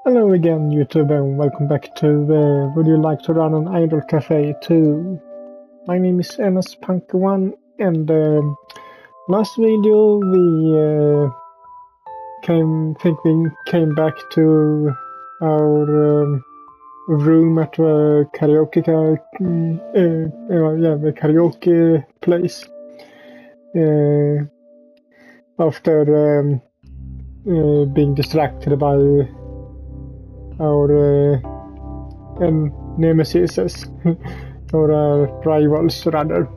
Hello again, YouTube, and welcome back to Would You Like to Run an Idle Cafe 2? My name is MSPunk1, and last video we came back to our room at the the karaoke place after being distracted by our nemesis, or rivals rather.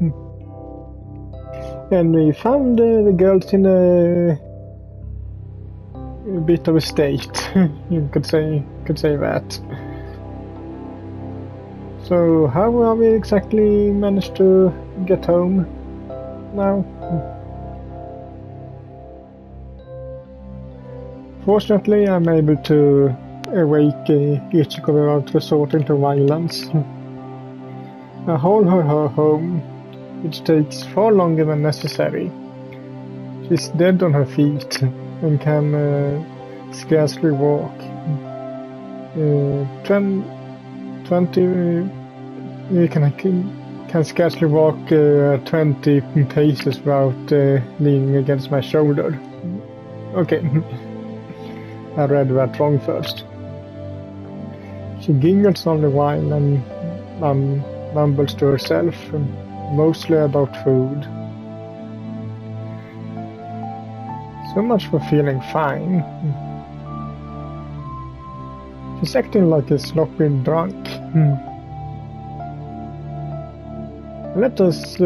And we found the girls in a bit of a state, you could say that. So how have we exactly managed to get home now? Fortunately, I'm able to awake Itchigo without resorting to violence. I haul her home, which takes far longer than necessary. She's dead on her feet and can scarcely walk. 20 can scarcely walk 20 paces without leaning against my shoulder. Okay, I read that wrong first. She giggles all the while and mumbles to herself, mostly about food. So much for feeling fine. She's acting like a sloppy drunk. Let us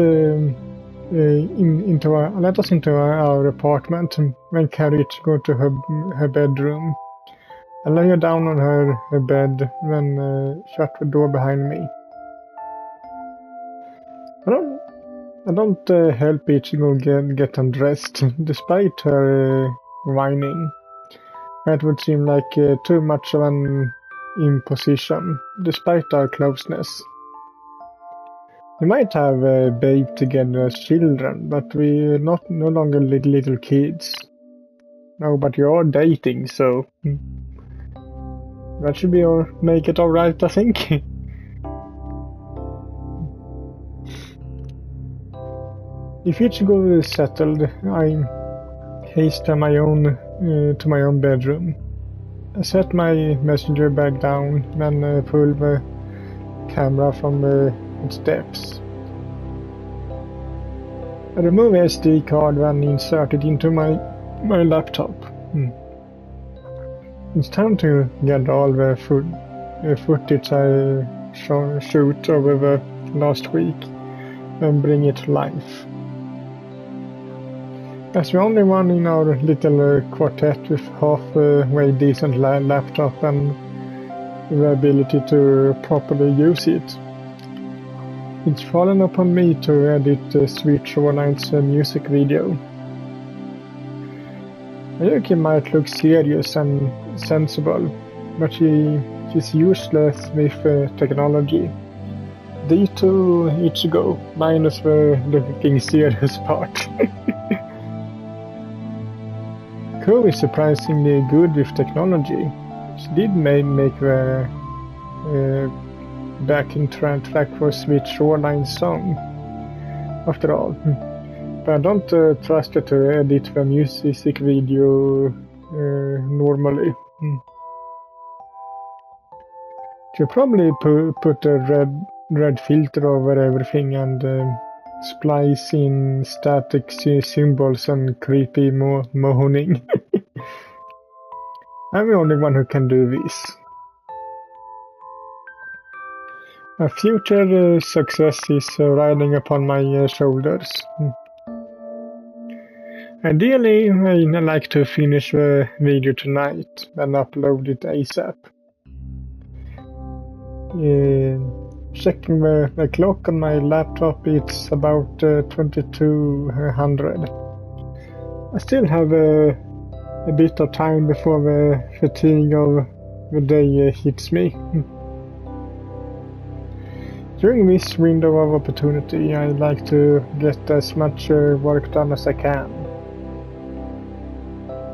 into our apartment and carry Itchigo to her bedroom. I lay her down on her bed, then shut the door behind me. I don't help Itchigo get undressed, despite her whining. That would seem like too much of an imposition, despite our closeness. We might have bathed together as children, but we're no longer little kids. No, but you're dating, so that should make it alright, I think. If Itchigo is settled, I haste to my own bedroom. I set my messenger bag down, then pull the camera from its depths. I remove a SD card and insert it into my laptop. It's time to get all the footage I shoot over the last week and bring it to life. As the only one in our little quartet with halfway decent laptop and the ability to properly use it, it's fallen upon me to edit Sweet Shoreline's music video. Ayuki might look serious and sensible, but she's useless with technology. D to Itchigo, minus the looking serious part. Ko is surprisingly good with technology. She did make the backing track for Sweet Shoreline's song, after all. But I don't trust her to edit the music video normally. She'll probably put a red filter over everything and splice in static symbols and creepy moaning. I'm the only one who can do this. A future success is riding upon my shoulders. Ideally, I'd like to finish the video tonight and upload it ASAP. Checking the clock on my laptop, it's about 2200. I still have a bit of time before the fatigue of the day hits me. During this window of opportunity, I like to get as much work done as I can.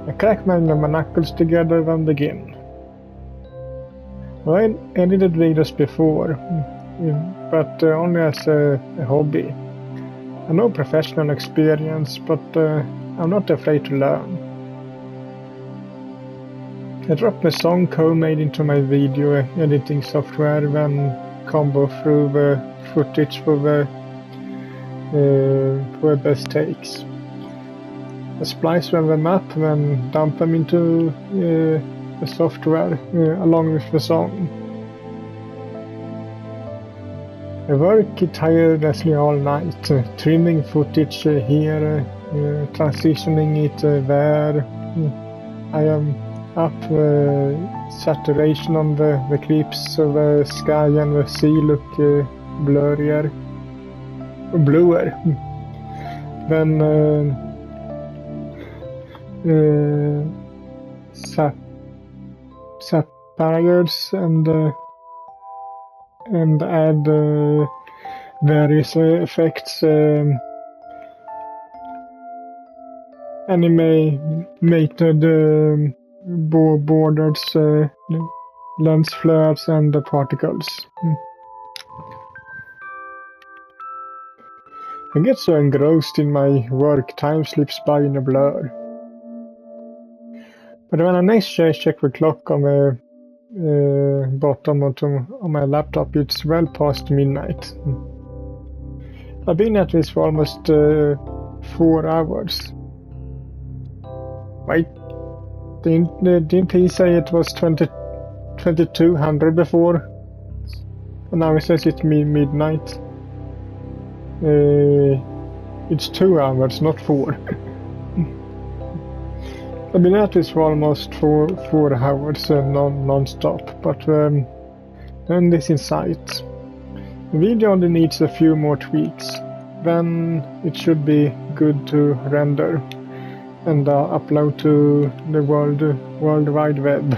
I crack my knuckles together and begin. I edited videos before, but only as a hobby. I know professional experience, but I'm not afraid to learn. I dropped a song code made into my video editing software, then combo through the footage for best takes. I splice them up, then dump them into the software along with the song. I work tirelessly all night, trimming footage here, transitioning it there. I am up saturation on the clips so the sky and the sea look bluer. Then sapphires and add various effects, animated borders, lens flares and particles. I get so engrossed in my work, time slips by in a blur. But when I next check the clock on the bottom of my laptop, it's well past midnight. I've been at this for almost 4 hours. Wait, didn't he say it was 2200 before? And now he says it's midnight. It's 2 hours, not 4. I've been at this for almost 4 hours non-stop, but then this in sight. The video only needs a few more tweaks, then it should be good to render and upload to the World Wide Web.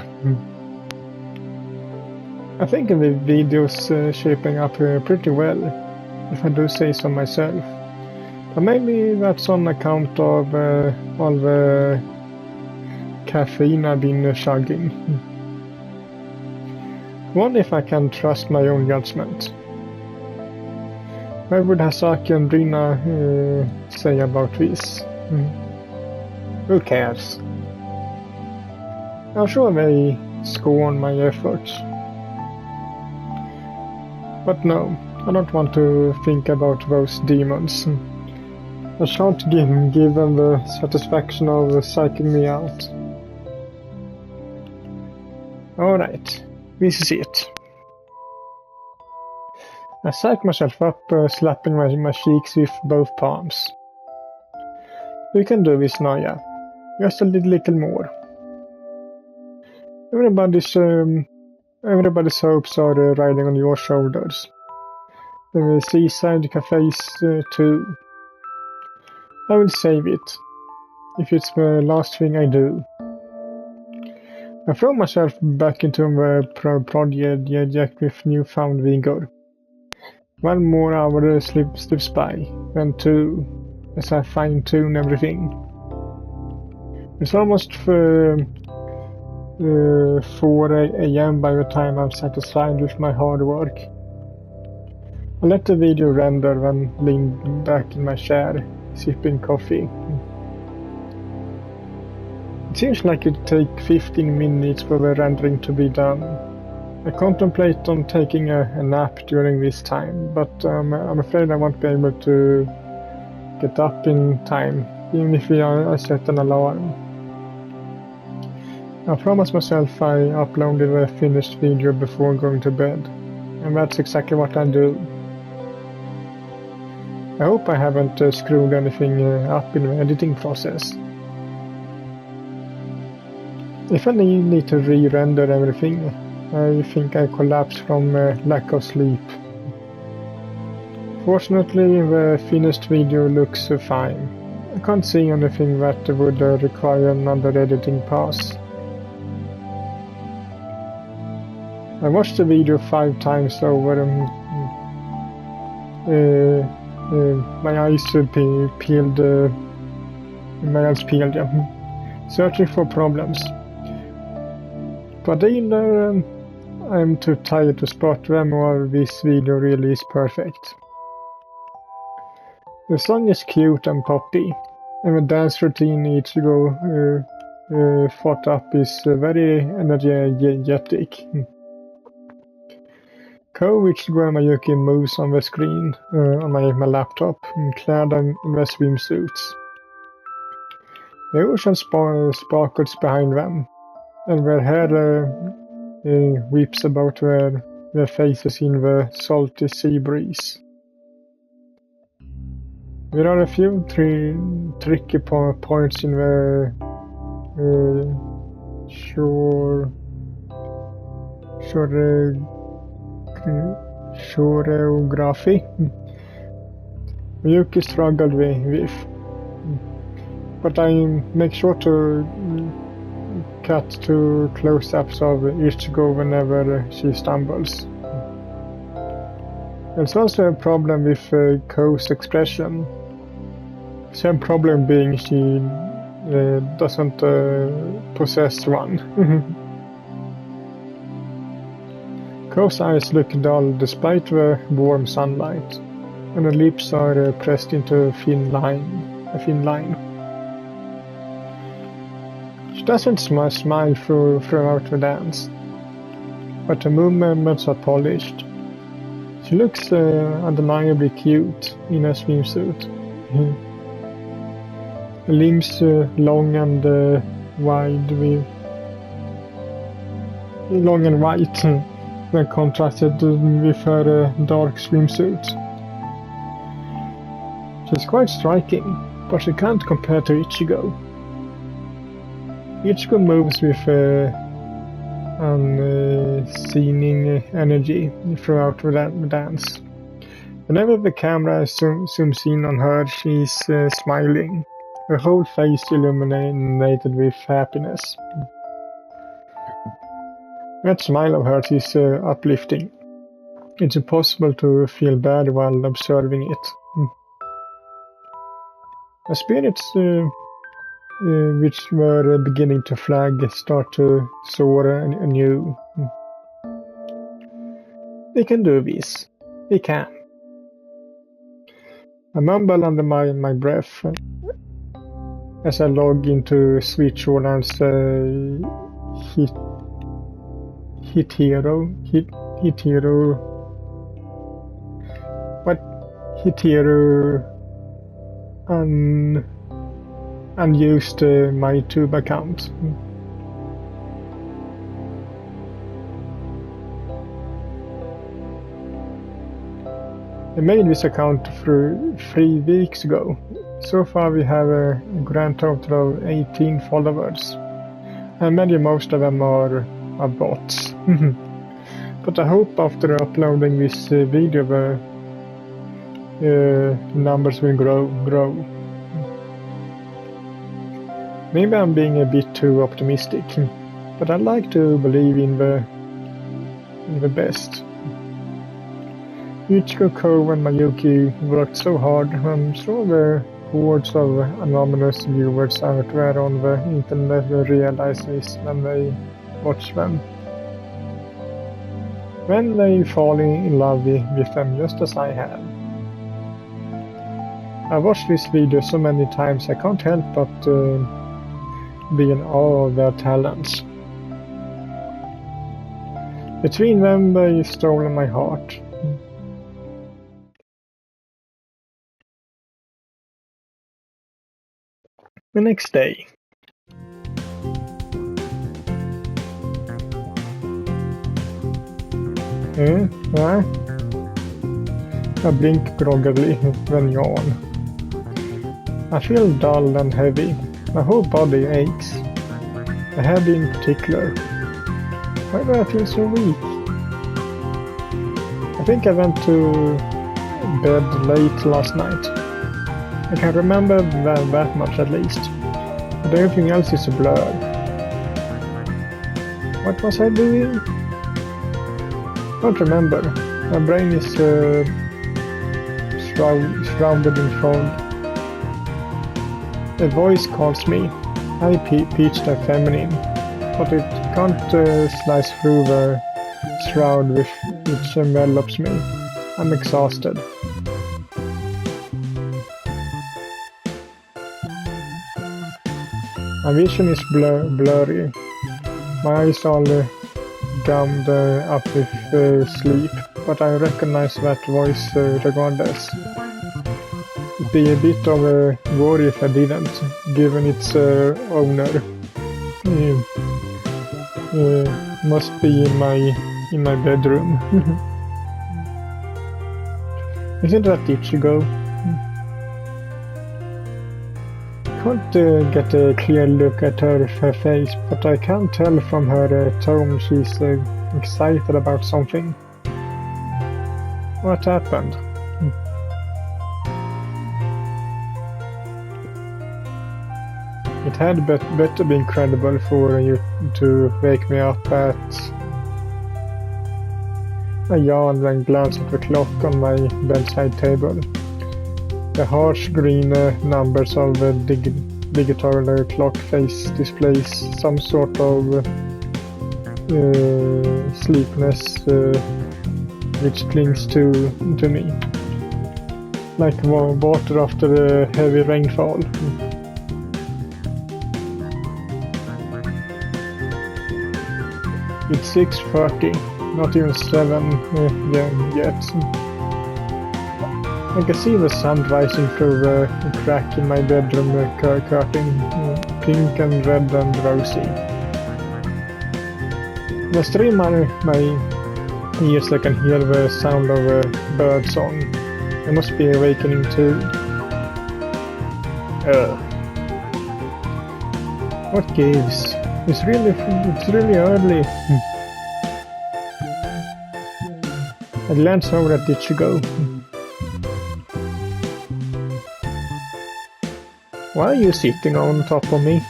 I think the video's shaping up pretty well, if I do say so myself. But maybe that's on account of all the caffeine I've been chugging. Wonder if I can trust my own judgment. What would Hasaki and Rina say about this? Who cares? I'm sure they scorn my efforts. But no, I don't want to think about those demons. I shan't give them the satisfaction of psyching me out. Alright, this is it. I psych myself up, slapping my cheeks with both palms. You can do this, Naya. Just a little more. Everybody's hopes are riding on your shoulders. The seaside cafes too. I will save it, if it's the last thing I do. I throw myself back into the project with newfound vigor. 1 more hour slips by, then 2, as I fine-tune everything. It's almost 4 AM by the time I'm satisfied with my hard work. I let the video render, then lean back in my chair, sipping coffee. It seems like it'd take 15 minutes for the rendering to be done. I contemplate on taking a nap during this time, but I'm afraid I won't be able to get up in time, even if I set an alarm. I promised myself I uploaded a finished video before going to bed, and that's exactly what I do. I hope I haven't screwed anything up in the editing process. If I need to re-render everything, I think I collapsed from lack of sleep. Fortunately, the finished video looks fine. I can't see anything that would require another editing pass. I watched the video 5 times over and my eyes peeled, searching for problems. But either I'm too tired to spot them or this video really is perfect. The song is cute and poppy, and the dance routine Itchigo thought up is very energetic. Ko, Itchigo and Mayuki moves on the screen on my laptop, clad in their swimsuits. The ocean sparkles behind them, and their hair whips about their faces in the salty sea breeze. There are a few tricky points in the choreography Yuki struggled with, but I make sure to cut to close-ups of Itchigo whenever she stumbles. There's also a problem with Ko's expression. Same problem being she doesn't possess one. Ko's eyes look dull despite the warm sunlight, and her lips are pressed into a thin line. She doesn't smile throughout the dance, but her movements are polished. She looks undeniably cute in a swimsuit. Her limbs long and white when contrasted with her dark swimsuit. She's quite striking, but she can't compare to Itchigo. Itchigo moves with unseeming energy throughout the dance. Whenever the camera zooms in on her, she's smiling, her whole face illuminated with happiness. That smile of hers is uplifting. It's impossible to feel bad while observing it. The spirits which were beginning to flag start to soar anew. We can do this. We can. I mumble under my breath as I log into Switzerland's Hitiro unused MyTube account. I made this account through 3 weeks ago. So far we have a grand total of 18 followers, and most of them are bots. But I hope after uploading this video the numbers will grow. Maybe I'm being a bit too optimistic, but I like to believe in the best. Itchigo, Ko and Mayuki worked so hard, and so the hordes of anonymous viewers out there on the internet will realize this when they watch them. When they fall in love with them, just as I have. I watched this video so many times I can't help but be in awe of their talents. Between them they stole my heart. The next day. I blink groggily, then yawn. I feel dull and heavy. My whole body aches. The head in particular. Why do I feel so weak? I think I went to bed late last night. I can remember that much at least. But everything else is a blur. What was I doing? Don't remember. My brain is shrouded in fog. A voice calls me, high-pitched and feminine, but it can't slice through the shroud which envelops me. I'm exhausted. My vision is blurry. My eyes all gummed up with sleep, but I recognize that voice regardless. It'd be a bit of a worry if I didn't, given its owner. Must be in my bedroom. Isn't that Itchigo? Can't get a clear look at her face, but I can tell from her tone she's excited about something. What happened? It had better be incredible for you to wake me up at... I yawned and glanced at the clock on my bedside table. The harsh green numbers of the digital clock face displays some sort of sleepiness which clings to me, like water after a heavy rainfall. It's 6:30, not even 7 yet. I can see the sun rising through the crack in my bedroom curtain, pink and red and rosy. I strain my ears, I can hear the sound of a bird song. I must be awakening too. What gives? It's really early. I glance over at Itchigo. Why are you sitting on top of me?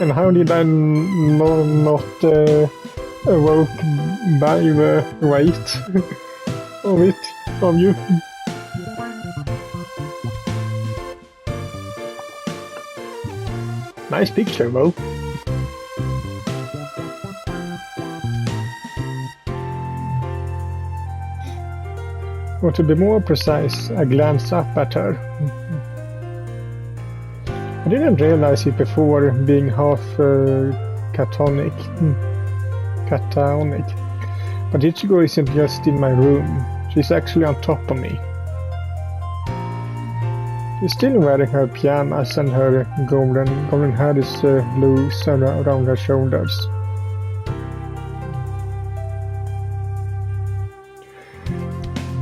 And how did I not awoke by the weight of you? Nice picture, Bo. Or to be more precise, I glanced up at her. I didn't realize it before, being half catatonic. But Itchigo isn't just in my room, she's actually on top of me. She's still wearing her pajamas and her golden hair is loose around her shoulders.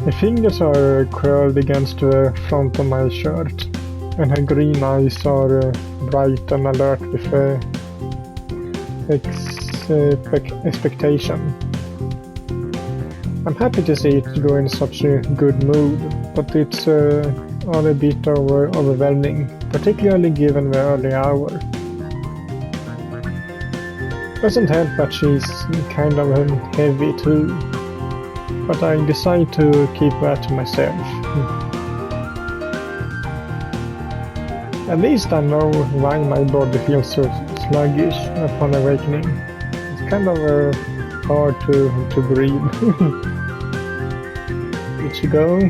Her fingers are curled against the front of my shirt, and her green eyes are bright and alert with expectation. I'm happy to see it go in such a good mood, but it's all a bit overwhelming, particularly given the early hour. Doesn't help that she's kind of heavy too, but I decide to keep that to myself. At least I know why my body feels so sluggish upon awakening. It's kind of hard to breathe. Itchigo.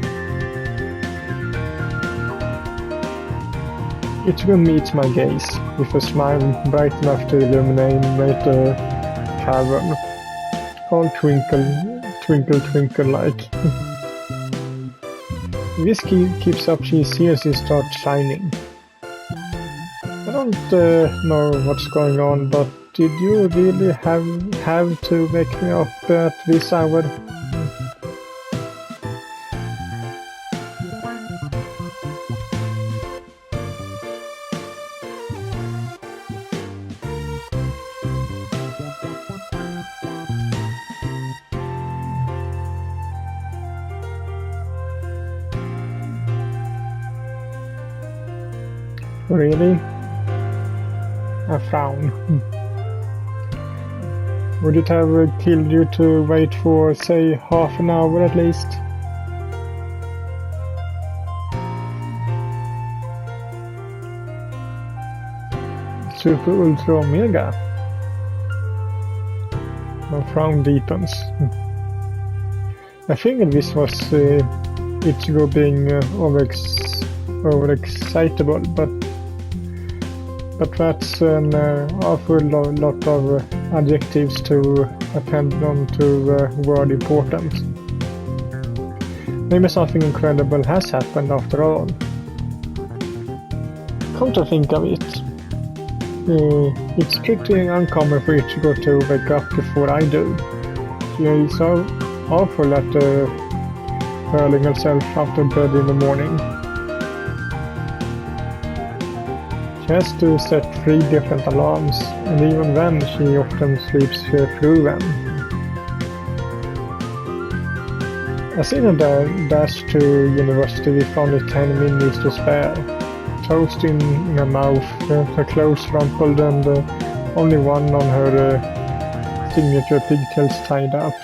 Itchigo meets my gaze with a smile bright enough to illuminate the cavern. All twinkle like. If this keeps up, she seriously starts shining. I don't know what's going on, but did you really have to wake me up at this hour? Really? I frown. Would it have killed you to wait for, say, half an hour at least? Super Ultra Omega? My frown deepens. I figured this was Itchigo being overexcitable, but that's an awful lot of adjectives to append on to word important. Maybe something incredible has happened after all. Come to think of it, it's pretty uncommon for Itchigo to wake up before I do. She is so awful at hurling herself out of bed in the morning. She has to set 3 different alarms, and even then she often sleeps through them. I've seen her dash to university with only 10 minutes to spare. Toast in her mouth, her clothes rumpled, and only one on her signature pigtails tied up.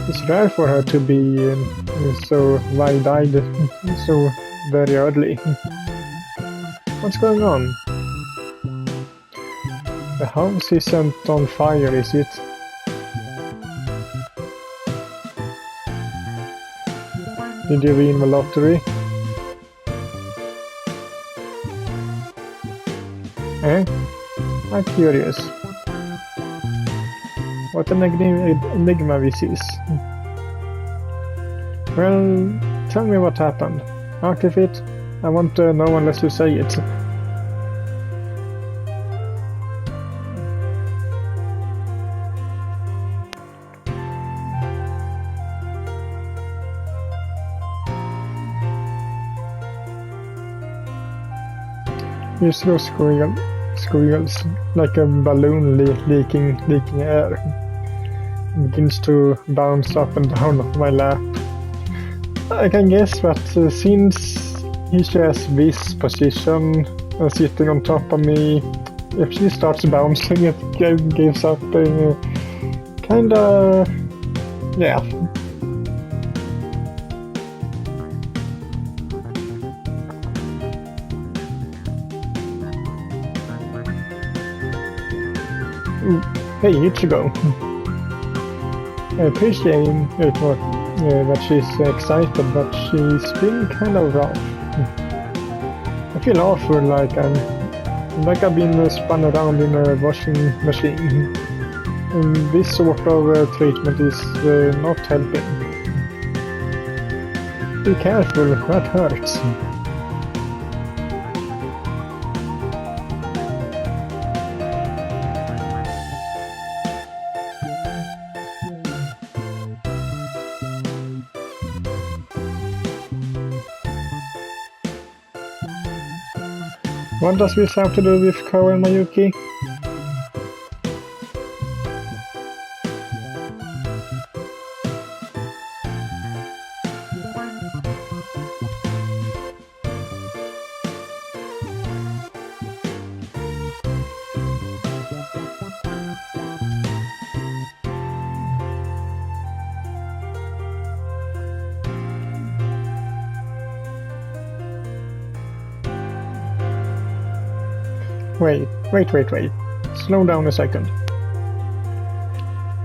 It's rare for her to be so wide-eyed so very early. What's going on? The house isn't on fire, is it? Did you win the lottery? I'm curious. What an enigma this is. Well, tell me what happened. Out of it. I want to know unless you say it. Itchigo squeals like a balloon leaking air. It begins to bounce up and down on my lap. I can guess that since he shares this position sitting on top of me, if she starts bouncing it gives up kinda... yeah. Hey, Itchigo. I appreciate that she's excited, but she's been kind of rough. I feel awful, like I've been spun around in a washing machine. And this sort of treatment is not helping. Be careful, that hurts. What does this have to do with Ko and Mayuki? Wait. Slow down a second.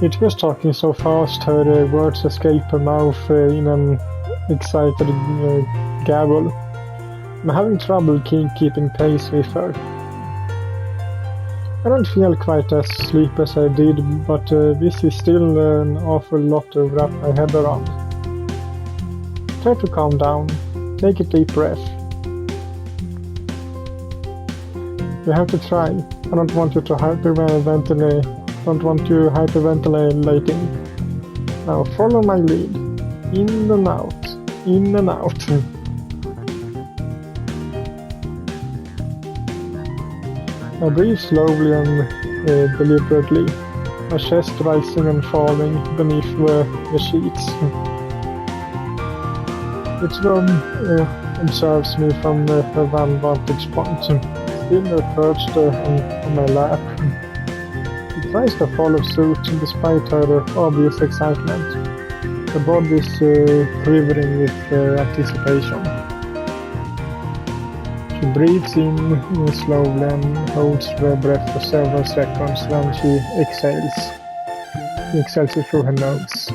It was talking so fast, her words escaped her mouth in an excited gabble. I'm having trouble keeping pace with her. I don't feel quite as sleepy as I did, but this is still an awful lot to wrap my head around. Try to calm down. Take a deep breath. You have to try. I don't want you to hyperventilating. Now follow my lead. In and out. In and out. I breathe slowly and deliberately, my chest rising and falling beneath the sheets. Itchigo observes me from her vantage point, still perched on my lap. He tries to follow suit despite her obvious excitement. Her body is quivering with anticipation. She She breathes in slowly and holds her breath for several seconds, then she exhales. She exhales it through her nose.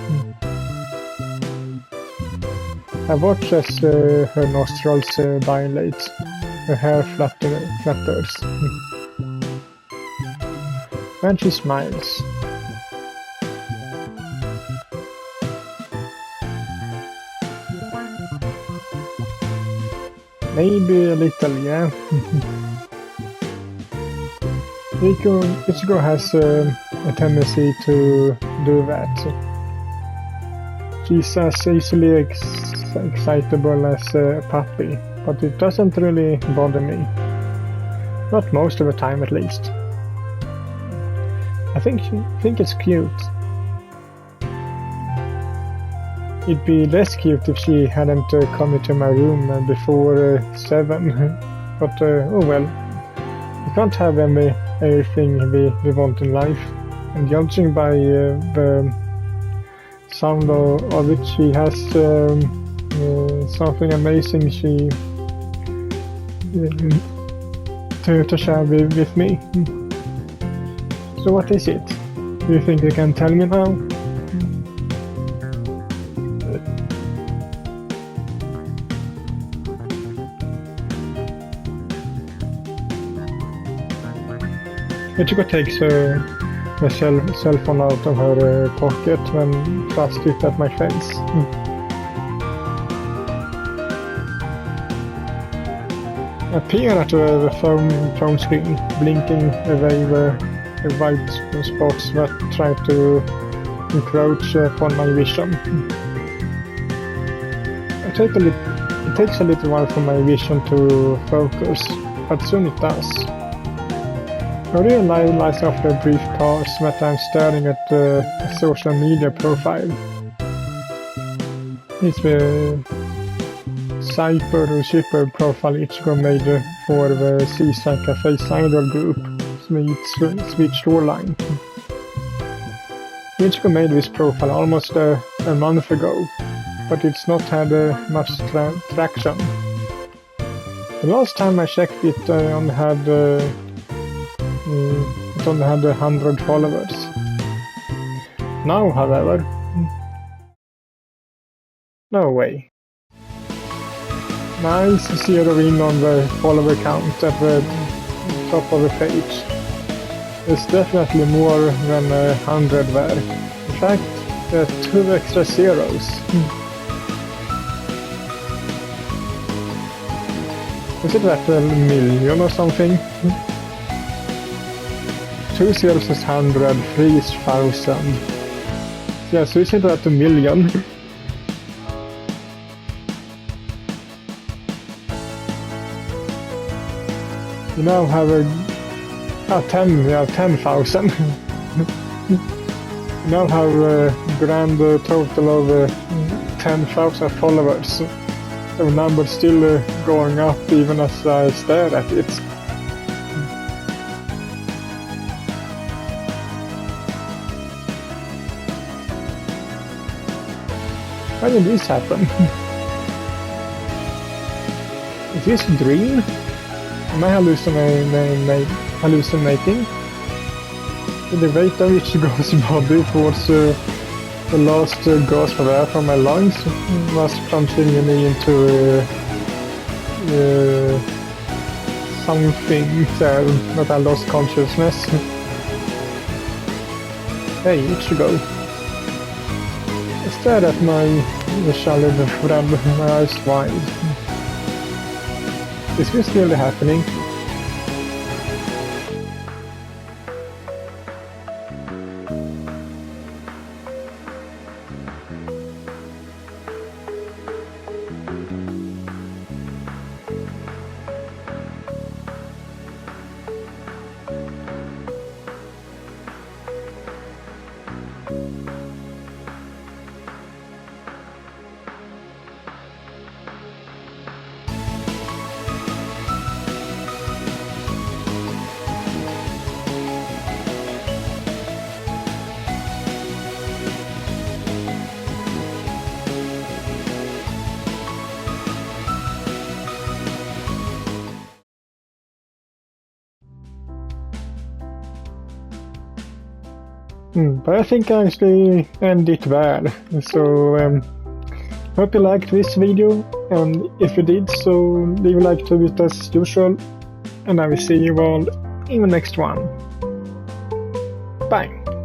I watch as her nostrils dilate. Her hair flutters. Then she smiles. Maybe a little, yeah. Itchigo has a tendency to do that. She's as easily excitable as a puppy, but it doesn't really bother me. Not most of the time, at least. I think it's cute. It'd be less cute if she hadn't come into my room before 7. But oh well. We can't have everything we want in life. And judging by the sound of it, she has something amazing to share with me. So what is it? Do you think you can tell me now? Itchigo takes her cell phone out of her pocket and thrusts it at my face. I peer at the phone screen, blinking away the white spots that try to encroach upon my vision. It takes a little while for my vision to focus, but soon it does. I realize after a brief pause that I'm staring at a social media profile. It's the super profile Itchigo made for the seaside café cider group, Sweet Shoreline. Itchigo made this profile almost a month ago, but it's not had much traction. The last time I checked it, I only had 100 followers. Now, however, no way. Nice zero in on the follower count at the top of the page. There's definitely more than 100 there. In fact, there are 2 extra zeros. Is it at a million or something? 2 zeros is 100, 3 is 1000. Yeah, so isn't that a million? You now have a 10,000. You now have a grand total of 10,000 followers. The number's still going up even as I stare at it. How did this happen? Is this a dream? Am I hallucinating? The weight of Itchigo's body towards the last gasp of air from my lungs was plunging me into something there that I lost consciousness. Hey, Itchigo. I stared at my shallow friend, my eyes wide. Is this really happening? But I think I actually ended it well. So hope you liked this video, and if you did, so leave a like to it as usual, and I will see you all in the next one. Bye!